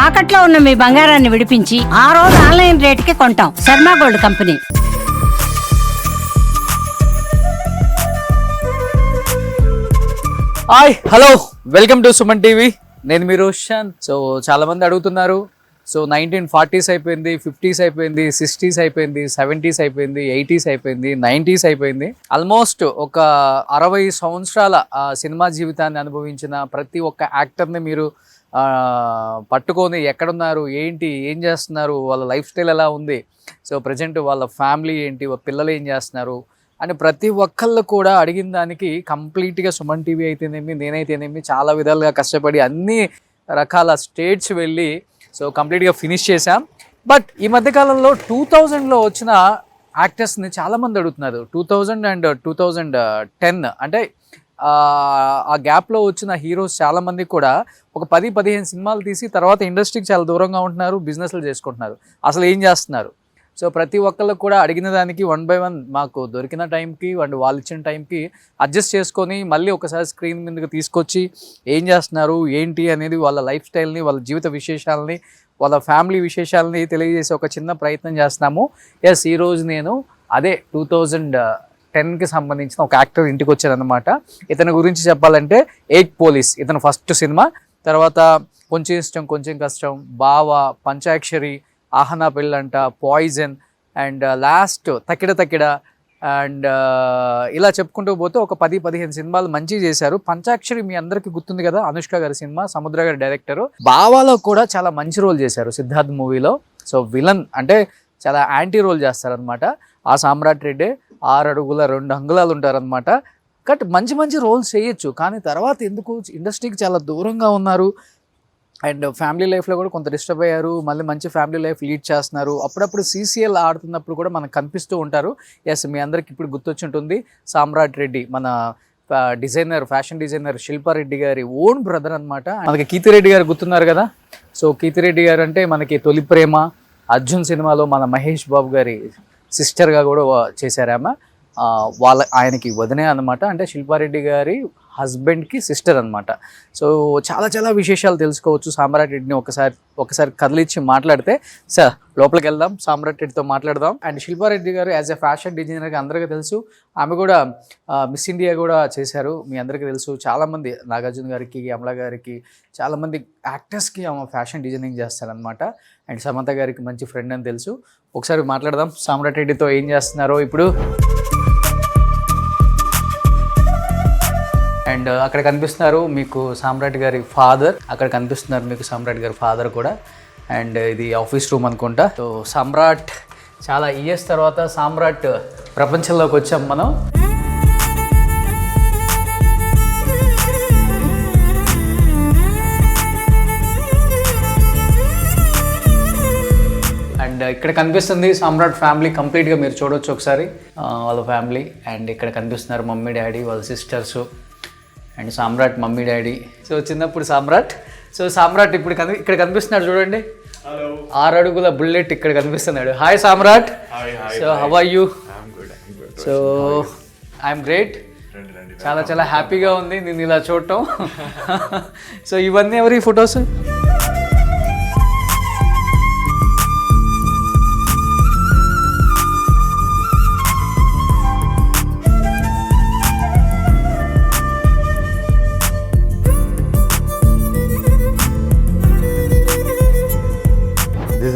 తాకట్లో ఉన్న మీ బంగారాన్ని విడిపించి ఆ రోజు ఆన్లైన్ రేటుకి కొంటాం. Sharma gold company. Hi hello welcome to Suman TV. నేను మీ రోషన్. సో చాలా మంది అడుగుతున్నారు, సో 1940s అయిపోయింది, 50s అయిపోయింది, 60s అయిపోయింది, 70s అయిపోయింది, 80s అయిపోయింది, 90s అయిపోయింది. ఆల్మోస్ట్ ఒక 60 సంవత్సరాల సినిమా జీవితాన్ని అనుభవించిన ప్రతి ఒక్క యాక్టర్ని మీరు పట్టుకొని ఎక్కడున్నారు, ఏంటి, ఏం చేస్తున్నారు, వాళ్ళ లైఫ్ స్టైల్ ఎలా ఉంది, సో ప్రజెంట్ వాళ్ళ ఫ్యామిలీ ఏంటి, వాళ్ళ పిల్లలు ఏం చేస్తున్నారు అని ప్రతి ఒక్కళ్ళు కూడా అడిగిన దానికి కంప్లీట్గా సుమన్ టీవీ అయితేనేమి, నేనైతేనేమి చాలా విధాలుగా కష్టపడి అన్ని రకాల స్టేట్స్ వెళ్ళి సో కంప్లీట్గా ఫినిష్ చేశాం. బట్ ఈ మధ్యకాలంలో 2000లో వచ్చిన యాక్టర్స్ని చాలామంది అడుగుతున్నారు. 2000 అండ్ 2010 అంటే ఆ గ్యాప్లో వచ్చిన హీరోస్ చాలామంది కూడా ఒక 10-15 సినిమాలు తీసి తర్వాత ఇండస్ట్రీకి చాలా దూరంగా ఉంటున్నారు, బిజినెస్లు చేసుకుంటున్నారు. అసలు ఏం చేస్తున్నారు? సో ప్రతి ఒక్కళ్ళకు కూడా అడిగిన దానికి 1 by 1 మాకు దొరికిన టైంకి వాళ్ళు ఇచ్చిన టైంకి అడ్జస్ట్ చేసుకొని మళ్ళీ ఒకసారి స్క్రీన్ మీదకి తీసుకొచ్చి ఏం చేస్తున్నారు, ఏంటి అనేది వాళ్ళ లైఫ్ స్టైల్ని, వాళ్ళ జీవిత విశేషాలని, వాళ్ళ ఫ్యామిలీ విశేషాలని తెలియజేసే ఒక చిన్న ప్రయత్నం చేస్తున్నాము. ఎస్, ఈరోజు నేను అదే 2010కి సంబంధించిన ఒక యాక్టర్ ఇంటికి వచ్చానమాట. ఇతని గురించి చెప్పాలంటే ఏక్ పోలీస్ ఇతను ఫస్ట్ సినిమా. తర్వాత కొంచెం ఇష్టం కొంచెం కష్టం, బావ, పంచాక్షరి, ఆహనా పెళ్ళంట, పాయిజన్ అండ్ లాస్ట్ తక్కిడ అండ్ ఇలా చెప్పుకుంటూ పోతే ఒక 10-15 సినిమాలు మంచిగా చేశారు. పంచాక్షరి మీ అందరికీ గుర్తుంది కదా, అనుష్క గారి సినిమా, సముద్ర గారి డైరెక్టరు. బావాలో కూడా చాలా మంచి రోల్ చేశారు సిద్ధార్థ్ మూవీలో. సో విలన్ అంటే చాలా యాంటీ రోల్ చేస్తారనమాట. ఆ సామ్రాట్ రెడ్డి 6 అడుగుల 2 అంగుళాలు ఉంటారనమాట. బట్ మంచి రోల్స్ చేయొచ్చు, కానీ తర్వాత ఎందుకు ఇండస్ట్రీకి చాలా దూరంగా ఉన్నారు అండ్ ఫ్యామిలీ లైఫ్లో కూడా కొంత డిస్టర్బ్ అయ్యారు. మళ్ళీ మంచి ఫ్యామిలీ లైఫ్ లీడ్ చేస్తున్నారు. అప్పుడప్పుడు CCL ఆడుతున్నప్పుడు కూడా మనకు కనిపిస్తూ ఉంటారు. ఎస్, మీ అందరికి ఇప్పుడు గుర్తొచ్చి ఉంటుంది, సామ్రాట్ రెడ్డి మన డిజైనర్, ఫ్యాషన్ డిజైనర్ శిల్పారెడ్డి గారి ఓన్ బ్రదర్ అనమాట. మనకి కీర్తిరెడ్డి గారు గుర్తున్నారు కదా. సో కీర్తిరెడ్డి గారు అంటే మనకి తొలి ప్రేమ, అర్జున్ సినిమాలో మన మహేష్ బాబు గారి సిస్టర్గా కూడా చేశారామా. ఆయనకి వదినే అనమాట, అంటే శిల్పారెడ్డి గారి హస్బెండ్కి సిస్టర్ అనమాట. సో చాలా విశేషాలు తెలుసుకోవచ్చు. సామ్రాట్ రెడ్డిని ఒకసారి కదిలిచ్చి మాట్లాడితే, సార్ లోపలికి వెళ్దాం, సామ్రాట్ రెడ్డితో మాట్లాడదాం. అండ్ శిల్పారెడ్డి గారు యాజ్ ఎ ఫ్యాషన్ డిజైనర్గా అందరికీ తెలుసు. ఆమె కూడా మిస్ ఇండియా కూడా చేశారు, మీ అందరికీ తెలుసు. చాలామంది నాగార్జున గారికి, అమలా గారికి, చాలామంది యాక్టర్స్కి ఆమె ఫ్యాషన్ డిజైనింగ్ చేస్తారనమాట. అండ్ సమంత గారికి మంచి ఫ్రెండ్ అని తెలుసు. ఒకసారి మాట్లాడదాం సామ్రాట్ రెడ్డితో ఏం చేస్తున్నారో ఇప్పుడు. అండ్ అక్కడ కనిపిస్తున్నారు మీకు సామ్రాట్ గారి ఫాదర్, అక్కడ కనిపిస్తున్నారు మీకు సామ్రాట్ గారి ఫాదర్ కూడా. అండ్ ఇది ఆఫీస్ రూమ్ అనుకుంటా. సో సామ్రాట్ చాలా ఇయర్స్ తర్వాత సామ్రాట్ ప్రపంచంలోకి వచ్చాం మనం. అండ్ ఇక్కడ కనిపిస్తుంది సామ్రాట్ ఫ్యామిలీ కంప్లీట్గా మీరు చూడవచ్చు ఒకసారి, వాళ్ళ ఫ్యామిలీ. అండ్ ఇక్కడ కనిపిస్తున్నారు మమ్మీ డాడీ, వాళ్ళ sisters and Samrat mummy daddy. So చిన్నప్పుడు సామ్రాట్ ఇప్పుడు ఇక్కడ కనిపిస్తున్నాడు చూడండి, 6 అడుగుల బుల్లెట్ ఇక్కడ కనిపిస్తున్నాడు. Hi Samrat. So how are you? So I'm great. చాలా హ్యాపీగా ఉంది నేను ఇలా చూడటం. సో ఇవన్నీ ఎవరి ఫొటోస్?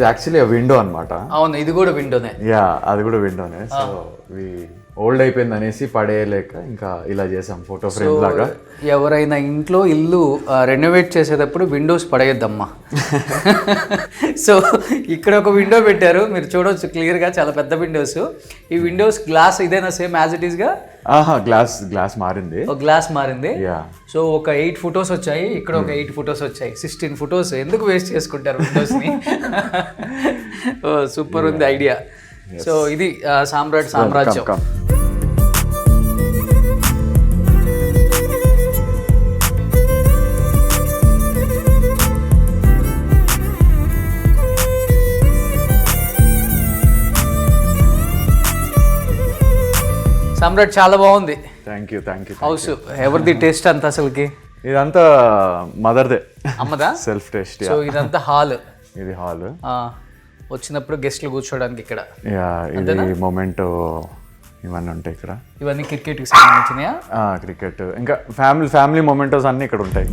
యాక్చువల్లీ విండో అనమాట. అవును, ఇది కూడా విండోనే. యా, అది కూడా విండోనే. సో ఓల్డ్ అయిపోయింది అనేసి పడేయలేక ఇంకా ఇలా చేసాం ఫోటో ఫ్రేమ్ లాగా. ఎవరైనా ఇంట్లో ఇల్లు రెనోవేట్ చేసేటప్పుడు విండోస్ పడేయద్దమ్మా. సో ఇక్కడ ఒక విండో పెట్టారు, మీరు చూడవచ్చు క్లియర్గా, చాలా పెద్ద విండోస్. ఈ విండోస్ గ్లాస్ ఇదేనా సేమ్ యాజ్ ఇట్ ఈస్గా? గ్లాస్ మారింది, గ్లాస్ మారింది. సో ఒక 8 ఫొటోస్ వచ్చాయి, ఇక్కడ ఒక 8 ఫొటోస్ వచ్చాయి. 16 ఫొటోస్ ఎందుకు వేస్ట్ చేసుకుంటారు విండోస్ని? సూపర్ ఉంది ఐడియా. సో ఇది సామ్రాజ్యం. సామ్రాట్ చాలా బాగుంది. Thank you. హౌస్ ఎవరిది టేస్ట్ అంత అసలుకి? ఇదంతా మదర్దే, అమ్మదా? Self taste. సో ఇదంతా హాల్, ఇది హాల్. వచ్చినప్పుడు గెస్ట్లు కూర్చోడానికి ఇక్కడ. యా, ఇది మొమెంటో ఇవన్నీ ఉంటాయి ఇక్కడ. ఇవన్నీ క్రికెట్కి సంబంధించినయా? క్రికెట్, ఇంకా ఫ్యామిలీ మొమెంటోస్ అన్నీ ఇక్కడ ఉంటాయి.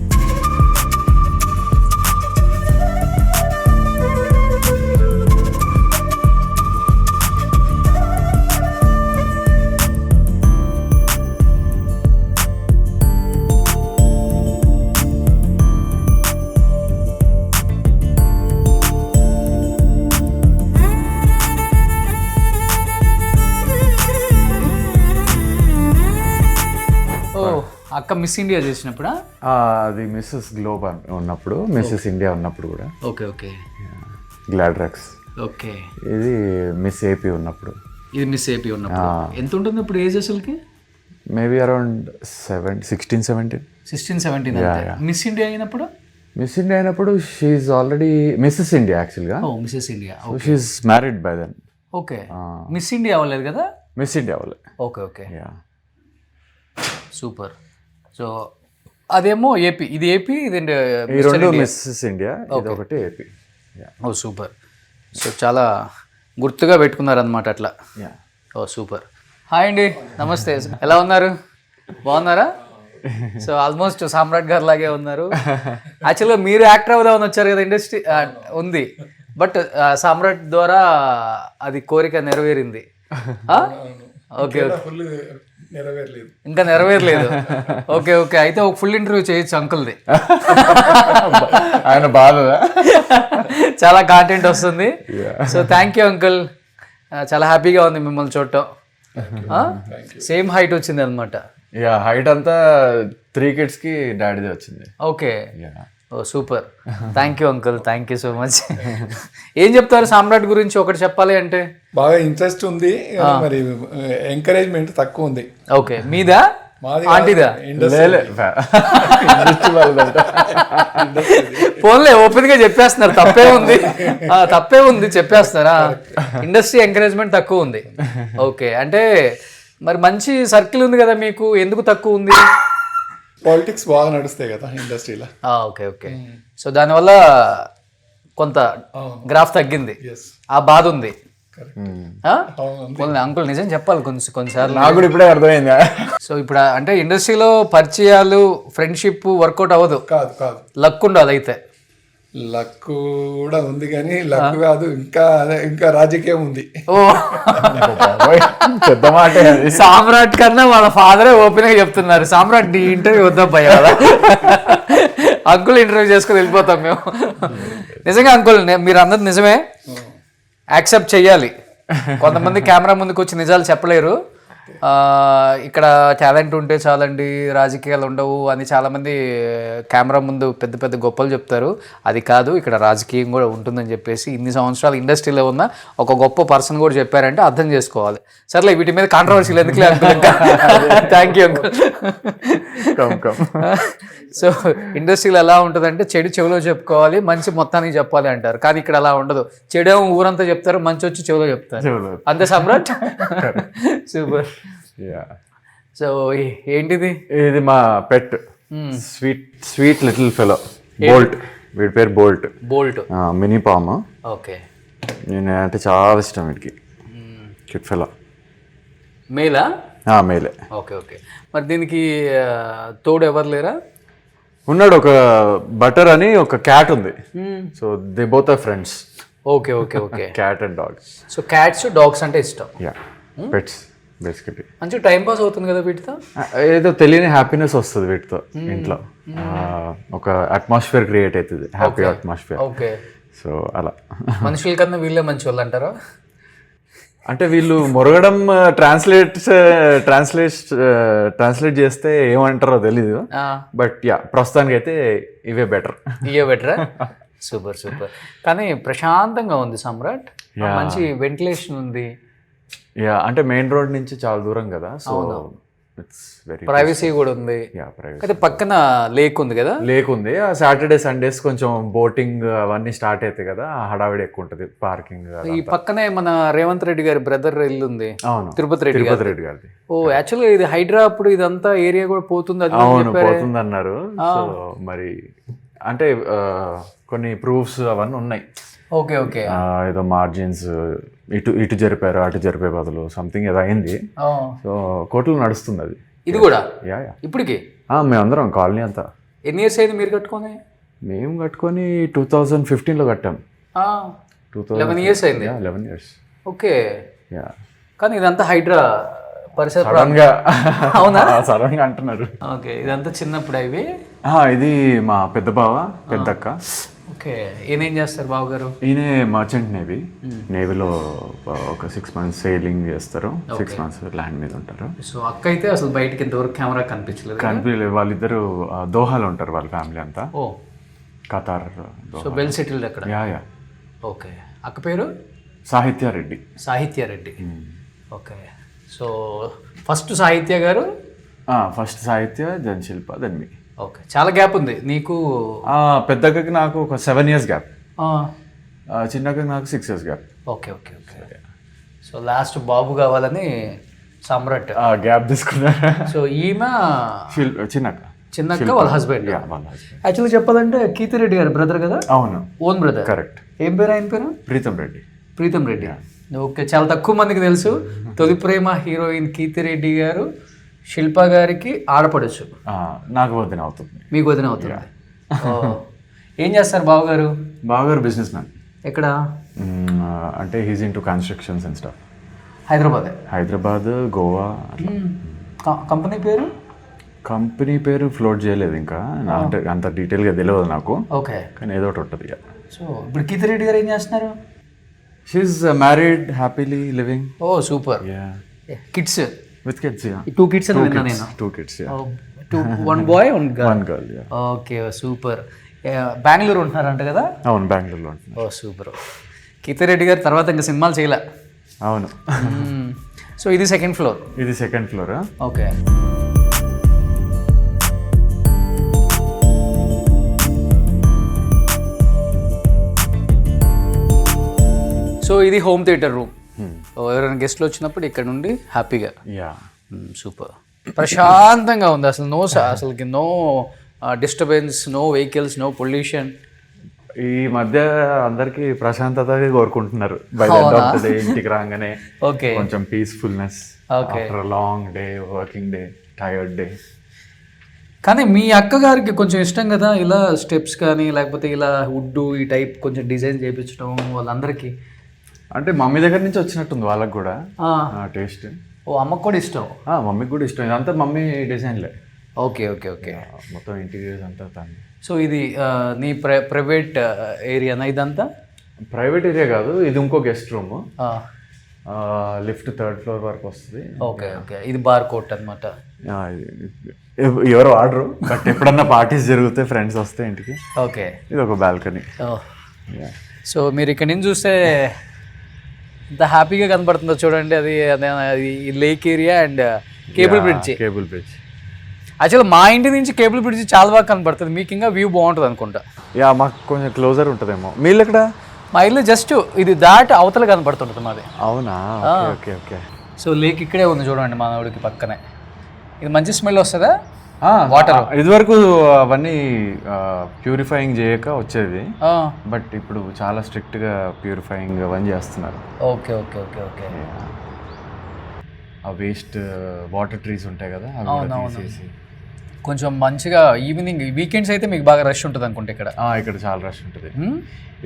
అక్క మిస్ ఇండియా చేసినప్పుడా? అది మిస్సెస్ గ్లోబ్ ఉన్నప్పుడు, మిస్సెస్ ఇండియా ఉన్నప్పుడు కూడా. Okay okay. గ్లాడ్రాక్స్. ఓకే. ఇది మిస్ ఏపీ ఉన్నప్పుడు. ఇది మిస్ ఏపీ ఉన్నప్పుడు. ఎంత ఉంటుంది ఇప్పుడు ఏజ్ అసలుకి? Maybe around 16, 17. 16, 17. మిస్ ఇండియా అయినప్పుడు? మిస్ ఇండియా అయినప్పుడు షీఈ్ ఆల్రెడీ మిస్సెస్ ఇండియా యాక్చువల్గా. Mrs India. She's married by then. Okay. Miss India అవ్వలేదు కదా? మిస్ ఇండియా అవ్వలేదు. Okay okay. సూపర్. సో అదేమో ఏపీ, ఇది ఏపీ, ఇది ఈ రెండు మిస్సెస్ ఇండియా, ఇది ఒకటి ఏపీ. ఓ సూపర్. సో చాలా గుర్తుగా పెట్టుకున్నారనమాట అట్లా. ఓ సూపర్. హాయ్ అండి, నమస్తే. ఎలా ఉన్నారు? బాగున్నారా? సో ఆల్మోస్ట్ సామ్రాట్ గారు లాగే ఉన్నారు. యాక్చువల్గా మీరు యాక్టర్ అవుదామని వచ్చారు కదా, ఇండస్ట్రీ ఉంది, బట్ సామ్రాట్ ద్వారా అది కోరిక నెరవేరింది. ఓకే. ఇంకా నెరవేరలేదు. Okay okay. అయితే ఒక ఫుల్ ఇంటర్వ్యూ చేయొచ్చు అంకుల్ది. ఆయన బాధ చాలా కాంటెంట్ వస్తుంది. సో థ్యాంక్ యూ అంకుల్, చాలా హ్యాపీగా ఉంది మిమ్మల్ని చూడటం. సేమ్ హైట్ వచ్చింది అనమాట. హైట్ అంతా 3 kidsకి డాడీదే వచ్చింది. Okay. Oh super. Thank you uncle, thank you so much. ఏం చెప్తారు సామ్రాట్ గురించి ఒకటి చెప్పాలి అంటే? బాగా ఇంట్రెస్ట్ ఉంది, మరి ఎంకరేజ్మెంట్ తక్కువ ఉంది. ఓకే. మీదా? ఆంటీదా? ఫోన్లే ఓపెన్ గా చెప్పేస్తున్నారు, తప్పే ఉంది, తప్పే ఉంది చెప్పేస్తున్నారా? ఇండస్ట్రీ ఎంకరేజ్మెంట్ తక్కువ ఉంది. ఓకే. అంటే మరి మంచి సర్కిల్ ఉంది కదా మీకు, ఎందుకు తక్కువ ఉంది? పాలిటిక్స్ బాగా నడుస్తాయి కదా ఇండస్ట్రీలో. Okay okay. సో దానివల్ల కొంత గ్రాఫ్ తగ్గింది, ఆ బాధ ఉంది. అంకుల్ నిజం చెప్పాలి కొన్నిసార్లు, నాకు కూడా ఇప్పుడే అర్థమైంది. సో ఇప్పుడు అంటే ఇండస్ట్రీలో పరిచయాలు, ఫ్రెండ్షిప్ వర్కౌట్ అవ్వదు. కాదు కాదు, లక్ ఉండదు. అయితే లక్ కూడా ఉంది, కానీ లక్ కాదు, ఇంకా రాజకీయం ఉంది. ఓ పెద్ద మాట. సామ్రాట్ కన్నా వాళ్ళ ఫాదరే ఓపెన్ గా చెప్తున్నారు, సామ్రాట్ నీ ఇంటర్వ్యూ వద్దాం భయ కదా, అంకుల్ ఇంటర్వ్యూ చేసుకుని వెళ్ళిపోతాం మేము. నిజంగా అంకుల్ మీరు అన్నది నిజమే, యాక్సెప్ట్ చెయ్యాలి. కొంతమంది కెమెరా ముందుకు వచ్చి నిజాలు చెప్పలేరు. ఇక్కడ టాలెంట్ ఉంటే చాలండి, రాజకీయాలు ఉండవు అని చాలామంది కెమెరా ముందు పెద్ద పెద్ద గొప్పలు చెప్తారు. అది కాదు, ఇక్కడ రాజకీయం కూడా ఉంటుందని చెప్పేసి ఇన్ని సంవత్సరాలు ఇండస్ట్రీలో ఉన్న ఒక గొప్ప పర్సన్ కూడా చెప్పారంటే అర్థం చేసుకోవాలి. సర్లే, వీటి మీద కాంట్రవర్సీలు ఎందుకు లేదు. Thank you uncle. సో ఇండస్ట్రీలో ఎలా ఉంటుందంటే చెడు చెవిలో చెప్పుకోవాలి, మంచి మొత్తానికి చెప్పాలి అంటారు. కానీ ఇక్కడ అలా ఉండదు. చెడేమో ఊరంతా చెప్తారు, మంచి వచ్చి చెవిలో చెప్తారు. అంతే సామ్రాట్. సూపర్. సో ఏంటిది? ఇది మా pet, sweet little fellow, bolt. వీడి పేరు bolt. Bolt mini pom. Okay. నేను అంటే చాలా ఇష్టం వీడికి. Cute fellow. మేలా? మేలే. Okay okay. మరి దీనికి తోడు ఎవరు లేరా? ఉన్నాడు, ఒక బటర్ అని ఒక క్యాట్ ఉంది. So they both are friends. Okay okay okay. Cat and dogs. So cats dogs అంటే ఇష్టం. Pets basically. మంచి టైం పాస్ అవుతుంది కదా వీటితో, ఏదో తెలియని హ్యాపీనెస్ వస్తుంది వీటితో. ఇంట్లో ఒక అట్మాస్ఫియర్ క్రియేట్ అవుతుంది, హ్యాపీ అట్మాస్ఫియర్. ఓకే. సో అలా మనుషుల కన్నా వీళ్ళే మంచి వాళ్ళు అంటారా? అంటే వీళ్ళు మొరగడం ట్రాన్స్లేట్ చేస్తే ఏమంటారో తెలీదు, బట్ ప్రస్తుతానికి అయితే ఇవే బెటర్. Super super. కానీ ప్రశాంతంగా ఉంది సామ్రాట్, మంచి వెంటిలేషన్ ఉంది. అంటే మెయిన్ రోడ్ నుంచి చాలా దూరం కదా, సో ఇట్స్ వెరీ ప్రైవసీ కూడా ఉంది. ప్రైవసీ. అయితే పక్కన లేక్ ఉంది కదా. లేక్ ఉంది. ఆ సాటర్డే సండేస్ కొంచెం బోటింగ్ అవన్నీ స్టార్ట్ అవుతాయి కదా, హడావిడి ఎక్కువ ఉంటుంది, పార్కింగ్. ఈ పక్కనే మన రేవంత్ రెడ్డి గారి బ్రదర్ ఇల్లు ఉంది. అవును, తిరుపతి రెడ్డి గారిది. ఓ యాక్చువల్గా ఇది హైడ్రా అప్పుడు ఇదంతా ఏరియా కూడా పోతుంది అది అవును పోతుంది అన్నారు. సో మరి అంటే కొన్ని ప్రూఫ్స్ అవన్నీ ఉన్నాయి. Okay okay. ఏదో మార్జిన్స్ ఇటు జరిపారు అటు జరిపే బదులు సంథింగ్ ఏదో అయింది. సో కోర్టులో నడుస్తుంది అది. ఇది కూడా యా ఇప్పటికి మేమందరం కాలనీ అంతా. ఎన్ని ఇయర్స్ అయింది మీరు కట్టుకొని? మేము కట్టుకొని 2015లో కట్టాం. 11 years అయింది. 11 years. ఓకే. యా కానీ ఇదంతా హైడ్రా పరిసర సడన్ గా అవునా? సడన్ గా అంటున్నారు. ఓకే. ఇదంతా చిన్నప్పుడు ఇవి. ఇది మా పెద్ద బావ పెద్దక్క. ఓకే. ఈయనేం చేస్తారు బావగారు? ఈయన మర్చెంట్ నేవీలో ఒక 6 months సేలింగ్ చేస్తారు, 6 months ల్యాండ్ మీద ఉంటారు. సో అక్క అయితే అసలు బయటకి ఇంతవరకు కెమెరా కనిపించలేదు. వాళ్ళిద్దరు దోహాలో ఉంటారు, వాళ్ళ ఫ్యామిలీ అంతా. ఓ ఖతార్. సో వెల్ సెటిల్డ్ అక్కడ. యా. ఓకే. అక్క పేరు సాహిత్య రెడ్డి. సాహిత్య రెడ్డి. ఓకే. సో ఫస్ట్ సాహిత్య గారు. ఫస్ట్ సాహిత్య, దెన్ శిల్ప, దెన్ మీ. ఓకే. చాలా గ్యాప్ ఉంది నీకు. పెద్దక్కకి నాకు ఒక 7 years గ్యాప్, చిన్నక్కకి నాకు 6 years gap. Okay okay okay. So last బాబు కావాలని సమ్రాట్ గ్యాప్ తీసుకున్నా. సో ఈమె చిన్నక్క వాళ్ళ హస్బెండ్. యాక్చువల్లీ చెప్పాలంటే కీర్తిరెడ్డి గారి బ్రదర్ కదా. అవును, ఓన్ బ్రదర్. కరెక్ట్. ఏం పేరు ఆయన పేరు? ప్రీతం రెడ్డి. ప్రీతం రెడ్డి. ఓకే. చాలా తక్కువ మందికి తెలుసు. తొలి ప్రేమ హీరోయిన్ కీర్తిరెడ్డి గారు శిల్ప గారికి ఆడపడచ్చు. నాకు వదిన అవుతుంది. మీకు వదిన అవుతుంది. ఏం చేస్తారు బావగారు? బావగారు బిజినెస్ మ్యాన్. ఎక్కడ? అంటే he's into constructions and stuff. Hyderabad, Goa. Company పేరు? కంపెనీ పేరు ఫ్లోట్ చేయలేదు ఇంకా, అంటే అంత డీటెయిల్గా తెలియదు నాకు. ఓకే. కానీ ఏదో ఒకటి ఉంటుంది. సో ఇప్పుడు కీర్తిరెడ్డి గారు ఏం చేస్తున్నారు? She's married, happily living. Oh super. Kids? With kids. 2 kids అని విన్నా నేను. 2 kids. 1 boy, 1 girl. 1 girl. Okay super. Bengaluru ఉంటున్నారంట కదా? అవును, బెంగళూరులో ఉంటున్నారు. ఓ సూపర్. కీర్తిరెడ్డి గారు తర్వాత ఇంకా సినిమాలు చేయలే. అవును. సో ఇది సెకండ్ ఫ్లోర్. ఇది సెకండ్ ఫ్లోర్. ఓకే. సో ఇది హోమ్ థియేటర్ రూమ్. ఎవరైనా గెస్ట్లు వచ్చినప్పుడు ఇక్కడ నుండి హ్యాపీగా. యా. సూపర్. ప్రశాంతంగా ఉంది అసలు. అసలుకి no disturbance, no vehicles, no pollution. ఈ మధ్య అందరికి ప్రశాంతత కోరుకుంటున్నారు ఇంటికి రాగానే. ఓకే. కొంచెం peacefulness after long day, working day, tired day. కానీ మీ అక్కగారికి కొంచెం ఇష్టం కదా ఇలా స్టెప్స్ కానీ లేకపోతే ఇలా వుడ్ ఈ టైప్ కొంచెం డిజైన్ చేయించడం వాళ్ళందరికీ. అంటే మమ్మీ దగ్గర నుంచి వచ్చినట్టుంది వాళ్ళకి కూడా టేస్ట్. ఓ అమ్మకు కూడా ఇష్టం? మమ్మీకి కూడా ఇష్టం. ఇదంతా మమ్మీ డిజైన్లే. Okay okay okay. మొత్తం ఇంటీరియర్స్ అంతా తను. సో ఇది నీ ప్రైవేట్ ఏరియానా ఇదంతా? ప్రైవేట్ ఏరియా కాదు, ఇది ఇంకో guest room. Lift 3rd floor వరకు వస్తుంది. Okay okay. ఇది బార్ కోట్ అనమాట. ఎవరు ఆర్డరు, బట్ ఎప్పుడన్నా పార్టీస్ జరిగితే ఫ్రెండ్స్ వస్తే ఇంటికి. ఓకే. ఇది ఒక బాల్కనీ. సో మీరు ఇక్కడ నుంచి చూస్తే ఎంత హ్యాపీగా కనబడుతుందో చూడండి. అది lake area and cable bridge. యాక్చువల్గా మా ఇంటి నుంచి కేబుల్ బ్రిడ్జ్ చాలా బాగా కనబడుతుంది. మీకు ఇంకా వ్యూ బాగుంటుంది అనుకుంటా. యా, మాకు కొంచెం క్లోజర్ ఉంటుందేమో. మీరు ఎక్కడ? మా ఇల్లు జస్ట్ ఇది దాటి అవతల కనబడుతుంటుంది మాది. అవునా? Okay okay. సో లేక్ ఇక్కడే ఉంది చూడండి మా ఊడికి పక్కనే. ఇది మంచి స్మెల్ వస్తుందా వాటర్? ఇదివరకు అవన్నీ ప్యూరిఫైయింగ్ చేయక వచ్చేది, బట్ ఇప్పుడు చాలా స్ట్రిక్ట్గా ప్యూరిఫైయింగ్ అవన్నీ చేస్తున్నారు. Okay okay okay okay. ఆ వేస్ట్ వాటర్ ట్రీస్ ఉంటాయి కదా, తీసేసి కొంచెం మంచిగా ఈవినింగ్ వీకెండ్స్ అయితే మీకు బాగా రష్ ఉంటుంది అనుకుంటే ఇక్కడ. ఇక్కడ చాలా రష్ ఉంటుంది.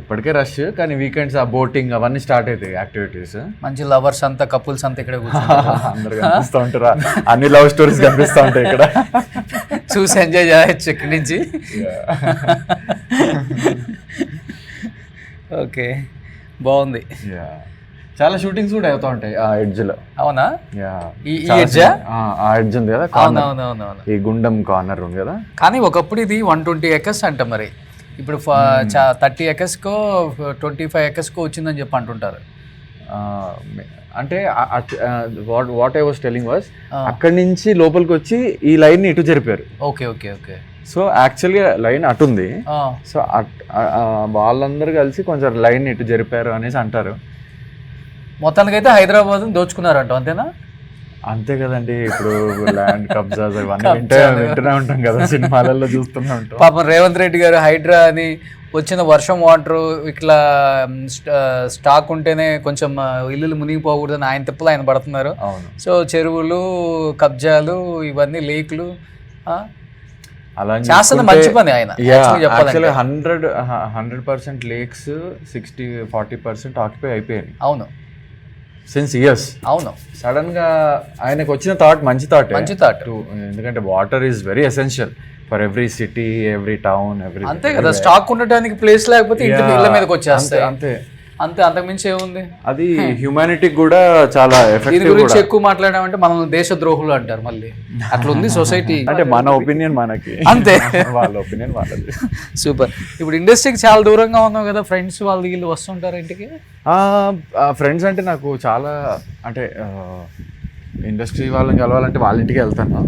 ఇప్పటికే రష్, కానీ వీకెండ్స్ ఆ బోటింగ్ అవన్నీ స్టార్ట్ అవుతాయి యాక్టివిటీస్. మంచి లవర్స్ అంతా, కపుల్స్ అంతా ఇక్కడ అందరు కనిపిస్తూ ఉంటారు. అన్ని లవ్ స్టోరీస్ కనిపిస్తూ ఉంటాయి ఇక్కడ. చూసి ఎంజాయ్ చేయొచ్చు ఇక్కడి నుంచి. ఓకే, బాగుంది. చాలా షూటింగ్స్ కూడా అవుతూ ఉంటాయి ఆ ఎడ్జ్ లో. అవునా? ఈ ఎడ్జ్ ఉంది కదా, ఈ గుండం కార్నర్ ఉంది కదా. కానీ ఒకప్పుడు ఇది 120 acres అంట, మరి ఇప్పుడు 30 acres కో 25 acres కో వచ్చిందని చెప్పి అంటుంటారు. అంటే what I was telling was అక్కడి నుంచి లోపలికి వచ్చి ఈ లైన్ ఇటు జరిపారు. Okay okay okay. సో యాక్చువల్గా లైన్ అటుంది. సో వాళ్ళందరూ కలిసి కొంచెం లైన్ ఇటు జరిపారు అనేసి అంటారు. మొత్తానికైతే హైదరాబాద్ దోచుకున్నారంట, అంతేనా? అంతే కదండి, ఇప్పుడు ల్యాండ్ కబ్జాస్ ఇవన్నీ వింటూనే ఉంటాం కదా, సినిమాలలో చూస్తూనే ఉంటాం. పాపం రేవంత్ రెడ్డి గారు హైడ్రా అని వచ్చిన వర్షం వాటర్ ఇట్లా స్టాక్ ఉంటేనే కొంచెం ఇల్లులు మునిగిపోకూడదని ఆయన తిప్పలు ఆయన పడుతున్నారు. అవును. సో చెరువులు, కబ్జాలు, ఇవన్నీ లీక్లు అలా చేస్తున్న మంచి పని ఆయన. 100% లేక్స్ 40% ఆక్యుపై అయిపోయాయి. అవును, సిన్స్ ఇయర్స్. అవును. సడన్ గా ఆయనకు వచ్చిన థాట్ మంచి థాట్. ఎందుకంటే water is very essential for every city, every town, every. అంతే కదా, స్టాక్ ఉండటానికి ప్లేస్ లేకపోతే ఇంటి ఇళ్ళ మీదకి వచ్చేస్తాయి. అంతే అంతే, అంతకుమించి ఏముంది. అది హ్యూమానిటీకి కూడా చాలా ఎఫెక్టివ్. దీని గురించి ఎక్కువ మాట్లాడామంటే మనం దేశ ద్రోహులు అంటారు మళ్ళీ. అట్లా ఉంది సొసైటీ. అంటే మన ఒపీనియన్ మనకి, అంతే, వాళ్ళ ఒపీనియన్ వాళ్ళది. సూపర్. ఇప్పుడు ఇండస్ట్రీకి చాలా దూరంగా ఉన్నావు కదా, ఫ్రెండ్స్ వాళ్ళు వీళ్ళు వస్తుంటారు ఇంటికి? ఫ్రెండ్స్ అంటే నాకు చాలా, అంటే ఇండస్ట్రీ వాళ్ళని కలవాలంటే వాళ్ళ ఇంటికి వెళ్తాను.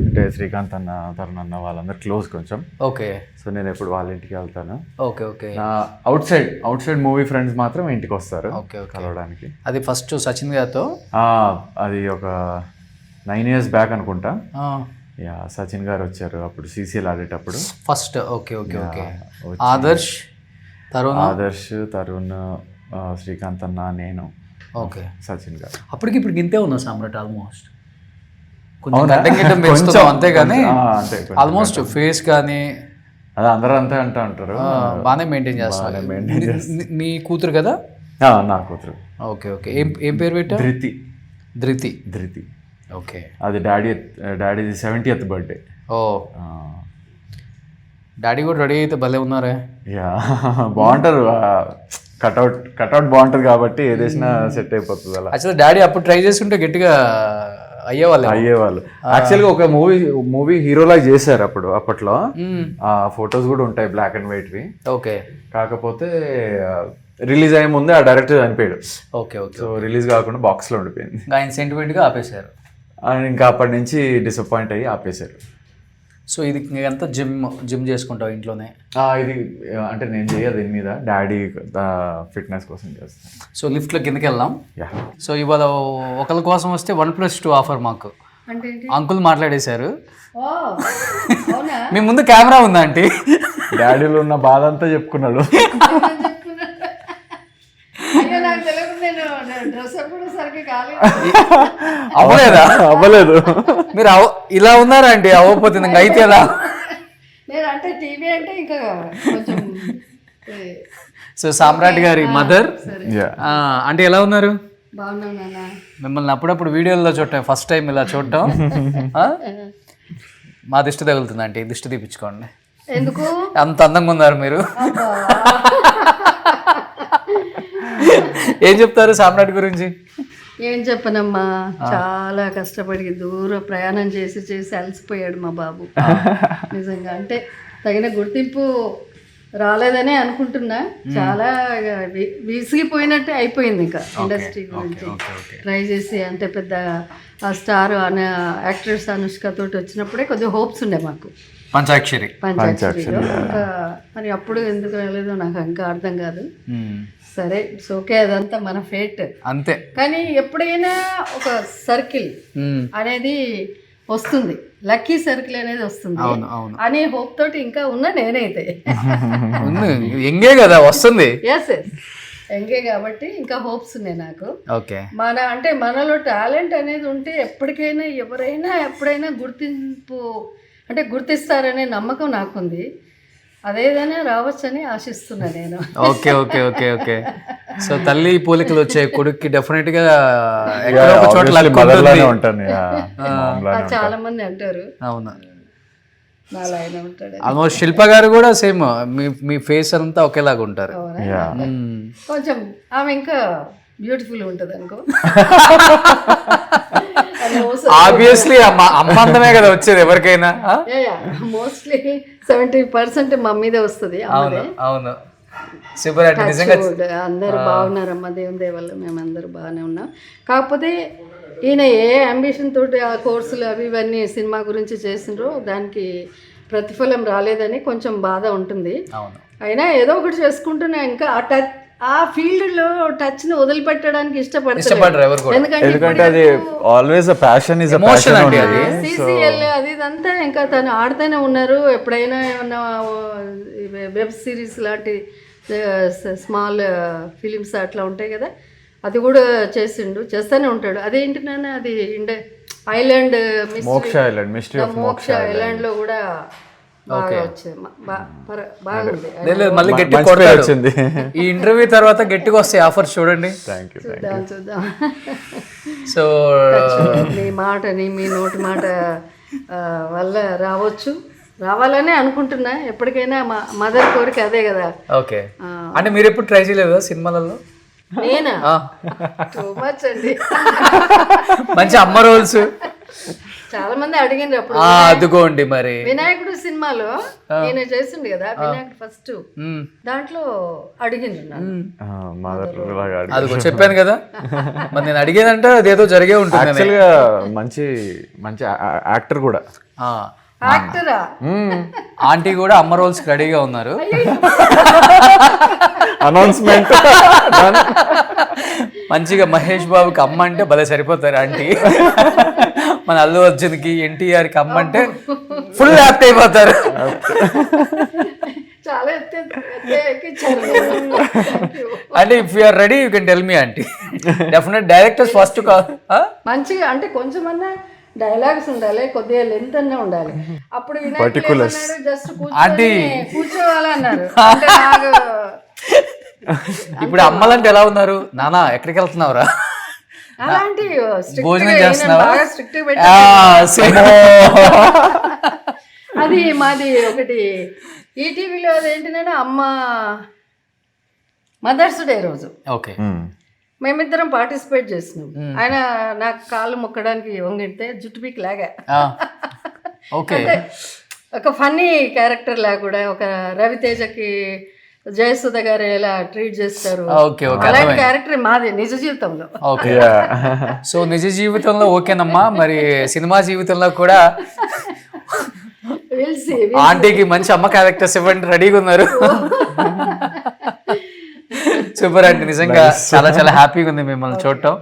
అంటే శ్రీకాంత్ అన్న, తరుణ్ అన్న వాళ్ళందరూ క్లోజ్ కొంచెం. ఓకే. సో నేను ఎప్పుడు వాళ్ళ ఇంటికి వెళ్తాను. Okay okay. Out side movie friends మాత్రం ఇంటికి వస్తారు కలవడానికి. అది ఫస్ట్ సచిన్ గారితో, అది ఒక 9 years బ్యాక్ అనుకుంటా. సచిన్ గారు వచ్చారు అప్పుడు CCL ఆడేటప్పుడు first. Okay okay okay. Adarsh, Tarun, Srikanth అన్న, నేను, ఓకే, సచిన్ గారు. అప్పటికి ఇప్పుడు గింతే ఉన్నా సామ్రాట్ ఆల్మోస్ట్. అంతే కానీ ఆల్మోస్ట్ ఫేస్ కానీ అది అందరూ అంతే అంటూ ఉంటారు. బాగానే మెయింటైన్ చేస్తారు. మీ కూతురు కదా? నా కూతురు. Okay okay. ఏం పేరు పెట్టా? ధృతి. ఓకే. అది డాడీది 70th బర్త్డే. ఓ, డాడీ కూడా రెడీ అయితే భలే ఉన్నారే. బాగుంటారు, కట్అవుట్ బాగుంటది కాబట్టి ఏదేసినా సెట్ అయిపోతుంది అలా. యాక్చువల్లీ డాడీ అప్పుడు ట్రై చేస్తుంటే గట్టిగా అయ్యేవాళ్ళు. యాక్చువల్గా ఒక మూవీ హీరోలా చేశారు అప్పట్లో. ఆ ఫొటోస్ కూడా ఉంటాయి, బ్లాక్ అండ్ వైట్ వి. ఓకే. కాకపోతే రిలీజ్ అయ్యే ముందే ఆ డైరెక్టర్ చనిపోయాడు. Okay okay. సో రిలీజ్ కాకుండా బాక్స్ లో ఉండిపోయింది. ఆయన సెంటిమెంట్ గా ఆపేశారు. ఇంకా అప్పటి నుంచి డిసప్పాయింట్ అయ్యి ఆపేశారు. సో ఇది ఎంత జిమ్ చేసుకుంటావు ఇంట్లోనే? ఇది అంటే నేను చేయదు, దీని మీద డాడీ ఫిట్నెస్ కోసం చేస్తాను. సో లిఫ్ట్లో కిందకి వెళ్దాం. సో ఇవాళ ఒకరి కోసం వస్తే 1+2 ఆఫర్ మాకు అంకుల్ మాట్లాడేశారు. మీ ముందు కెమెరా ఉందా అంటే డాడీలో ఉన్న బాధ అంతా చెప్పుకున్నాడు. అవ్వలేదు. మీరు ఇలా ఉన్నారా అండి? అవ్వకపోతే అయితే ఎలా? సో సామ్రాట్ గారి మదర్ అంటే ఎలా ఉన్నారు? మిమ్మల్ని అప్పుడప్పుడు వీడియోలో చూడటం ఫస్ట్ టైం ఇలా చూడటం. మా దిష్టి తగులుతుంది అంటే దిష్టి తీపించుకోండి. ఎందుకు అంత అందంగా ఉన్నారు మీరు? ఏం చెప్తారు సామ్రాట్ గురించి? ఏం చెప్పనమ్మా, చాలా కష్టపడి దూర ప్రయాణం చేసి అలసిపోయాడు మా బాబు. నిజంగా అంటే తగిన గుర్తింపు రాలేదనే అనుకుంటున్నా. చాలా విసిగిపోయినట్టే అయిపోయింది. ఇంకా ఇండస్ట్రీ గురించి ట్రై చేసి అంటే పెద్ద ఆ స్టార్ యాక్ట్రెస్ అనుష్క తోటి వచ్చినప్పుడే కొద్దిగా హోప్స్ ఉండే మాకు. పంచాక్షరిలో ఇంకా మరి అప్పుడు ఎందుకు రాలేదో నాకు ఇంకా అర్థం కాదు. సరే ఓకే, అదంతా మన ఫేట్ అంతే. కానీ ఎప్పుడైనా ఒక సర్కిల్ అనేది వస్తుంది, లక్కీ సర్కిల్ అనేది వస్తుంది అనే హోప్ తోటి ఇంకా ఉన్నా నేనైతే. ఎంగే కదా వస్తుంది. ఎస్ ఎంగే కాబట్టి ఇంకా హోప్స్ ఉన్నాయి నాకు. అంటే మనలో టాలెంట్ అనేది ఉంటే ఎప్పటికైనా ఎవరైనా ఎప్పుడైనా గుర్తిస్తారనే నమ్మకం నాకుంది. అదేదైనా రావచ్చని ఆశిస్తున్నా నేను. Okay okay okay okay. So తల్లి పోలికలు వచ్చాయి కొడుక్కి డెఫినెట్ గా చాలా మంది అంటారు. అవును, ఆల్మోస్ట్ శిల్ప గారు కూడా సేమ్, మీ ఫేస్ అంతా ఒకేలాగా ఉంటారు. కొంచెం ఆమె ఇంకా బ్యూటిఫుల్ ఉంటుంది అనుకో. ఆబ్వియస్లీ అమ్మందమే కదా వచ్చేది ఎవరికైనా. మోస్ట్లీ 70% మా మీదే వస్తుంది. అవును. సూపర్ అండి నిజంగా. అందరూ బాగున్నారమ్మా, దేవుని దయ వల్ల మేమందరూ బాగానే ఉన్నాం. కాకపోతే ఈయన ఏ అంబిషన్ తోటి ఆ కోర్సులు అవి ఇవన్నీ సినిమా గురించి చేసిండ్రో దానికి ప్రతిఫలం రాలేదని కొంచెం బాధ ఉంటుంది. అవును. అయినా ఏదో ఒకటి చేసుకుంటున్నా, ఇంకా ఆ ఫీల్డ్ లో టచ్ ని వదిలిపెట్టడానికి ఇష్టపడరు ఎవరు కూడా. ఎందుకంటే అది ఆల్వేస్ ప్యాషన్ ఇస్ ఎమోషన్ అండి అది. సిసిఎల్ అది ఇదంతా ఇంకా తను ఆడుతూనే ఉన్నారు. ఎప్పుడైనా ఏమన్నా వెబ్ సిరీస్ లాంటి స్మాల్ ఫిలిమ్స్ అట్లా ఉంటాయి కదా, అది కూడా చేస్తూనే ఉంటాడు. అదేంటి నాన్న అది ఐలాండ్ మోక్ష ఐలాండ్, మిస్టరీ ఆఫ్ మోక్ష ఐలాండ్ లో కూడా బాగా వచ్చింది, బాగుంది. లేదు మళ్ళీ గట్టి వచ్చింది. ఈ ఇంటర్వ్యూ తర్వాత గట్టిగా వస్తాయి ఆఫర్స్ చూడండి. చూద్దాం. సో మీ నోటి మాట వల్ల రావాలనే అనుకుంటున్నా. ఎప్పటికైనా మదర్ కోరిక అదే కదా. ఓకే. అంటే మీరు ఎప్పుడు ట్రై చేయలేదు సినిమాలలో? నేనా టూ మచ్ అండి. మంచి అమ్మ రోల్స్ చాలా మంది అడిగిండ్రు అప్పుడు. అదుకోండి మరి వినాయకుడు సినిమాలో నేను చేసిండు కదా, వినాయకుడు ఫస్ట్ దాంట్లో అడిగిండ్రు. అదిగో చెప్పాను కదా, మరి నేను అడిగేదంటే అదేదో జరిగే ఉంటుంది. యాక్చువల్గా మంచి మంచి యాక్టర్ కూడా. యాక్టరా? ఆంటీ కూడా అమ్మ రోల్స్ రెడీగా ఉన్నారు. అనౌన్స్మెంట్ మంచిగా మహేష్ బాబుకి అమ్మ అంటే భలే సరిపోతారు ఆంటీ. మన అల్లు అర్జున్కి ఎన్టీఆర్కి అమ్మ అంటే ఫుల్ యాప్ట్ అయిపోతారు. చాలా ఎక్కించారు. అంటే if you are ready you can tell me aunty. Definite directors first మంచిగా అంటే కొంచెమన్నా డైలాగ్స్ ఉండాలి, కొద్దిగా లెంత్ అన్నా ఉండాలి. అప్పుడు జస్ట్ కూర్చోవాలన్నారు. ఇప్పుడు అమ్మలంటే ఎలా ఉన్నారు? నానా ఎక్కడికి వెళ్తున్నావురా, అలాంటి భోజనం చేస్తున్నావా? అది మాది ఒకటి ఈటీవీలో అదేంటంటే అమ్మ మదర్స్ డే రోజు ఓకే మేమిద్దరం పార్టిసిపేట్ చేసినాం. ఆయన నాకు కాళ్ళు మొక్కడానికి వంగితే జుట్టు పీక్ లాగా, అంటే ఒక ఫన్నీ క్యారెక్టర్ లాగా కూడా, ఒక రవితేజకి జయసుధ గారు ఎలా ట్రీట్ చేస్తారు అలాంటి క్యారెక్టర్ మాది నిజ జీవితంలో. ఓకే. సో నిజ జీవితంలో ఓకేనమ్మా, మరి సినిమా జీవితంలో కూడా ఆంటీకి మంచి అమ్మ క్యారెక్టర్స్ ఇవ్వండి, రెడీగా ఉన్నారు. సూపర్ అండి, నిజంగా చాలా చాలా హ్యాపీగా ఉంది మిమ్మల్ని చూడటం.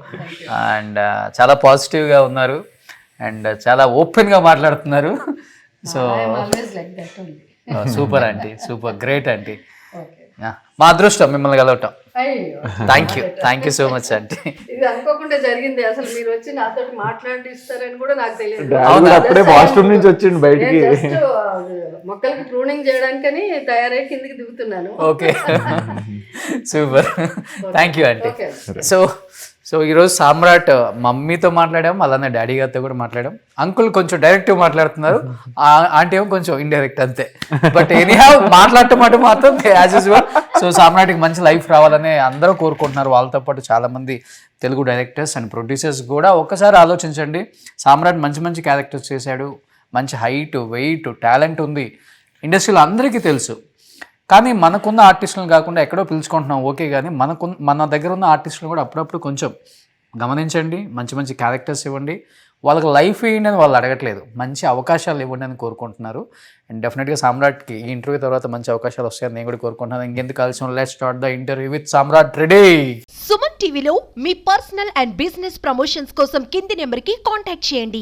అండ్ చాలా పాజిటివ్గా ఉన్నారు అండ్ చాలా ఓపెన్గా మాట్లాడుతున్నారు. So super aunty, super great aunty. మా అదృష్టం మిమ్మల్ని కలవటం. Thank you so much aunty. ఇది అనుకోకుండా జరిగింది. అసలు మీరు వచ్చి నాతో మాట్లాడిస్తారని కూడా నాకు తెలియదు. అప్పుడే వాష్రూమ్ నుంచి వచ్చింది బయటికి. మొక్కలకి ప్రూనింగ్ చేయడానికని తయారై కిందికి దిగుతున్నాను. Okay super, thank you aunty. So ఈరోజు సామ్రాట్ మమ్మీతో మాట్లాడాం, అలానే డాడీ గారితో కూడా మాట్లాడాం. అంకుల్ కొంచెం డైరెక్ట్గా మాట్లాడుతున్నారు, ఆంటీ ఏమో కొంచెం ఇండైరెక్ట్ అంతే. బట్ ఎనీహౌ మాట్లాడటం మాత్రం యాజ్ యూజువల్. సో సామ్రాట్కి మంచి లైఫ్ రావాలని అందరూ కోరుకుంటున్నారు. వాళ్ళతో పాటు చాలామంది తెలుగు డైరెక్టర్స్ అండ్ ప్రొడ్యూసర్స్ కూడా. ఒక్కసారి ఆలోచించండి, సామ్రాట్ మంచి మంచి క్యారెక్టర్స్ చేశాడు, మంచి హైట్ వెయిట్ టాలెంట్ ఉంది, ఇండస్ట్రీలో అందరికీ తెలుసు. కానీ మనకున్న ఆర్టిస్టులను కాకుండా ఎక్కడో పిలుచుకుంటున్నాం ఓకే, కానీ మన దగ్గర ఉన్న ఆర్టిస్టులు కూడా అప్పుడప్పుడు కొంచెం గమనించండి, మంచి మంచి క్యారెక్టర్స్ ఇవ్వండి, వాళ్ళకి లైఫ్ ఇవ్వండి అని వాళ్ళు అడగట్లేదు, మంచి అవకాశాలు ఇవ్వండి అని కోరుకుంటున్నారు. అండ్ డెఫినెట్గా సామ్రాట్కి ఈ ఇంటర్వ్యూ తర్వాత మంచి అవకాశాలు వస్తాయని నేను కూడా కోరుకుంటున్నాను. ఇంకెందుకు కలిసి let's start the interview with Samrat ready. Suman టీవీలో మీ పర్సనల్ అండ్ బిజినెస్ ప్రమోషన్స్ కోసం కింది నెంబర్కి కాంటాక్ట్ చేయండి.